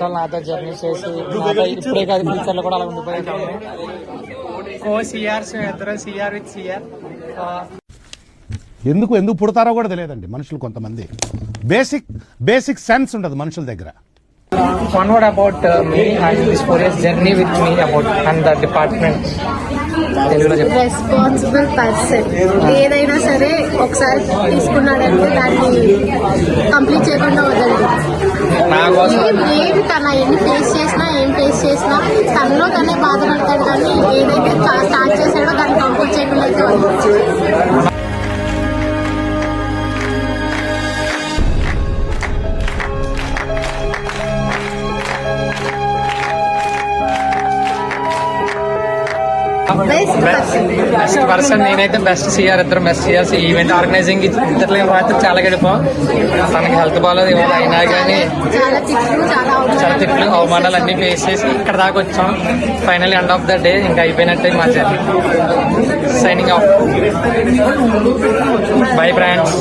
సంవత్సరాలు నాతో జర్నీ చేసి నాతో ఇప్పుడే కాదు ఫ్యూచర్ లో కూడా అలా ఉండిపోయాయి. సిఆర్ విత్ సిఆర్ ఎందుకు పుడతారో కూడా తెలియదండి మనుషులు. కొంతమంది బేసిక్ సెన్స్ ఉండదు మనుషుల దగ్గర. One word about me and this 4 years journey with me about and the department. Responsible person. ఏదైనా సరే ఒకసారి తీసుకున్నాడంటే దాన్ని కంప్లీట్ చేయకుండా వదలదు. ఏమి తన ఎన్ని ఫేస్ చేసినా తనలో తనే బాధపడతాడు, కానీ ఏదైతే స్టార్ట్ చేశాడో దాన్ని కంప్లీట్ చేయకుండా అయితే వదలదు. బెస్ట్ పర్సన్ నేనైతే బెస్ట్ సిఆర్. ఇద్దరు బెస్ట్ సిఆర్స్. ఈవెంట్ ఆర్గనైజింగ్ ఇద్దరు మాత్రం చాలా గడిపాం. తనకి హెల్త్ బాగాలేదు ఇవాళ, అయినా కానీ చాలా తిట్లు అవమానాలు అన్ని ఫేస్ చేసి ఇక్కడ దాకా వచ్చాం. Final end of the day ఇంకా అయిపోయినట్టే మా journey. Signing off. Bye friends.